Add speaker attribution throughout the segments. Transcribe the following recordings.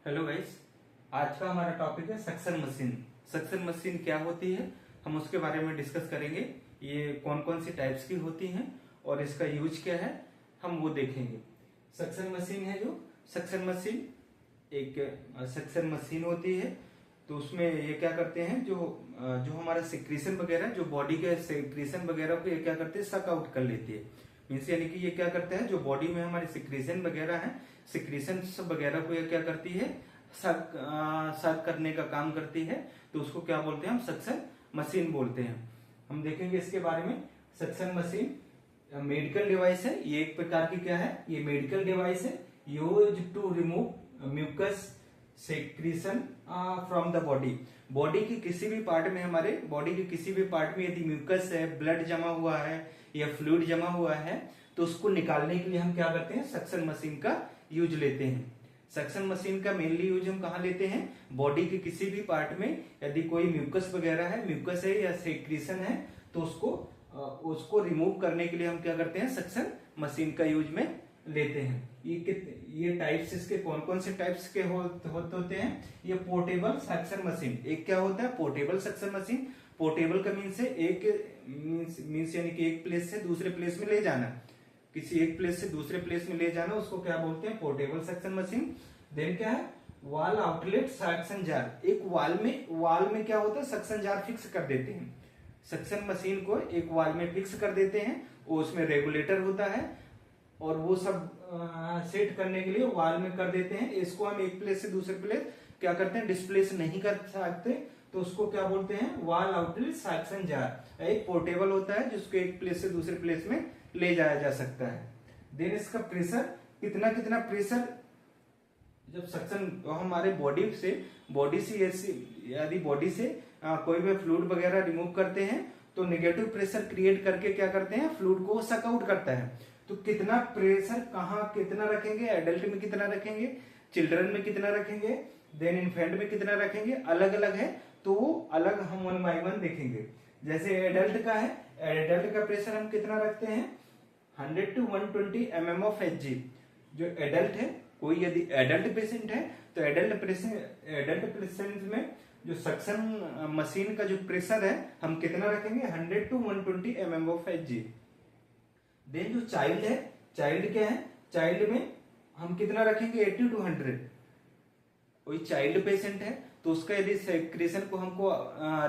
Speaker 1: Hello guys. आज का हमारा टॉपिक है सक्शन मशीन। सक्शन मशीन क्या होती है, हम उसके बारे में डिस्कस करेंगे। ये कौन कौन सी टाइप्स की होती हैं और इसका यूज क्या है, हम वो देखेंगे। सक्शन मशीन है जो सक्शन मशीन एक सक्शन मशीन होती है, तो उसमें ये क्या करते हैं, जो हमारा सिक्रीशन वगैरह, जो बॉडी के सिक्रीशन वगैरह को ये क्या करते हैं, सक आउट कर लेती है। मीन्स यानी कि ये क्या करता है, जो बॉडी में हमारे सिक्रीशन वगैरह है, सिक्रीशन वगैरह को ये क्या करती है, सक करने का काम करती है। तो उसको क्या बोलते हैं, हम सक्शन मशीन बोलते हैं। हम देखेंगे इसके बारे में। सक्शन मशीन मेडिकल डिवाइस है, ये एक प्रकार की क्या है, ये मेडिकल डिवाइस है use to remove mucus secretion from the body. Body की किसी भी पार्ट में, हमारे बॉडी के किसी भी पार्ट में यदि म्यूकस है, ब्लड जमा हुआ है या फ्लूइड जमा हुआ है, तो उसको निकालने के लिए हम क्या करते हैं, सक्शन मशीन का यूज लेते हैं। सक्शन मशीन का मेनली यूज हम कहाँ लेते हैं, बॉडी के किसी भी पार्ट में यदि कोई म्यूकस वगैरह है, म्यूकस है या सेक्रीशन है, तो उसको रिमूव करने के लिए हम क्या करते हैं, सक्शन मशीन का यूज में लेते हैं। ये टाइप्स इसके कौन कौन से टाइप्स के होते हैं। ये पोर्टेबल सक्शन मशीन, एक क्या होता है, पोर्टेबल सक्शन मशीन। पोर्टेबल का मीन्स है मीन्स यानी कि एक प्लेस से दूसरे प्लेस में ले जाना, किसी एक प्लेस से दूसरे प्लेस में ले जाना, उसको क्या बोलते हैं, पोर्टेबल सक्शन मशीन। देन क्या है, वॉल आउटलेट सक्शन जार। एक वॉल में क्या होता है, सक्शन जार फिक्स कर देते हैं। सक्शन मशीन को एक वॉल में फिक्स कर देते हैं, वो उसमें रेगुलेटर होता है और वो सब सेट करने के लिए वॉल में कर देते हैं। इसको हम एक प्लेस से दूसरे प्लेस क्या करते हैं, डिस्प्लेस नहीं कर सकते, तो उसको क्या बोलते हैं, वॉल आउटलेट सक्शन जार। एक पोर्टेबल होता है जिसको एक प्लेस से दूसरे प्लेस में ले जाया जा सकता है। देन इसका प्रेशर, कितना प्रेशर, जब सक्शन हमारे बॉडी से यदि बॉडी से कोई भी फ्लूइड वगैरह रिमूव करते हैं, तो नेगेटिव प्रेशर क्रिएट करके क्या करते हैं, फ्लूइड को सक आउट करता है। तो कितना प्रेशर कहाँ कितना रखेंगे, एडल्ट में कितना रखेंगे, चिल्ड्रन में कितना रखेंगे, देन इन्फेंट में कितना रखेंगे, अलग अलग है, तो वो अलग हम 1 बाय 1 देखेंगे। जैसे एडल्ट का है, एडल्ट का प्रेशर हम कितना रखते हैं, 100 to 120 mm of Hg। जो एडल्ट है, कोई यदि एडल्ट पेशेंट है, तो एडल्ट पेशेंट में जो सक्शन मशीन का जो प्रेशर है, हम कितना रखेंगे, 100 to 120 mm of Hg। Then जो चाइल्ड है, चाइल्ड क्या है, चाइल्ड में हम कितना रखेंगे, 80 to 100। कोई चाइल्ड पेशेंट है, तो उसका यदि सेक्रेशन को हमको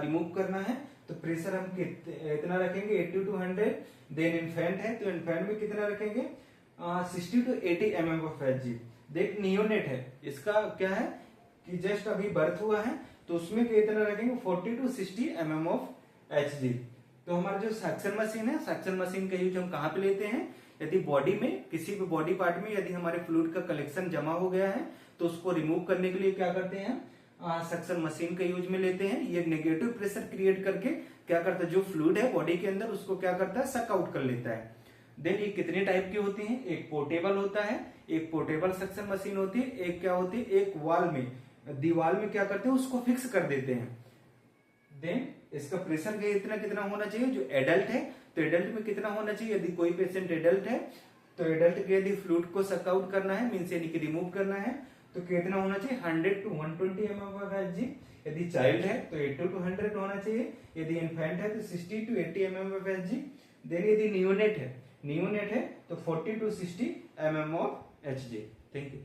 Speaker 1: रिमूव करना है, तो प्रेशर हम इतना रखेंगे, 80 to 100। देन इन्फेंट है, तो इन्फेंट में कितना रखेंगे, 60 to 80 mm of Hg। देख नियोनेट है, इसका क्या है कि जस्ट अभी बर्थ हुआ है, तो उसमें कितना रखेंगे, 40 to 60 mm of Hg। तो हमारा जो सक्शन मशीन है, सक्शन मशीन का यूज हम कहाँ पे लेते हैं, यदि बॉडी में किसी भी बॉडी पार्ट में यदि हमारे फ्लूइड का कलेक्शन जमा हो गया है, तो उसको रिमूव करने के लिए क्या करते हैं, सक्शन मशीन का यूज में लेते हैं। ये नेगेटिव प्रेशर क्रिएट करके क्या करता है, जो फ्लूइड है बॉडी के अंदर, उसको क्या करता है, सक आउट कर लेता है। देन ये कितने टाइप की होती हैं, एक पोर्टेबल होता है, एक पोर्टेबल सक्शन मशीन होती है, एक क्या होती है, एक वॉल में, दीवार में क्या करते हैं, उसको फिक्स कर देते हैं। देन इसका प्रेशर कितना होना चाहिए, जो एडल्ट है, तो एडल्ट में कितना होना चाहिए, यदि कोई पेशेंट एडल्ट है, तो एडल्ट के यदि फ्लूइड को सक आउट करना है, मीन्स यानी कि रिमूव करना है, तो कितना होना चाहिए, 100 to 120 mm of Hg। यदि चाइल्ड है तो 80 to 100 होना चाहिए, यदि इन्फेंट है तो 60 to 80 mm of Hg। Then यदि नियोनेट है तो 40 to 60 mm of Hg। Thank you.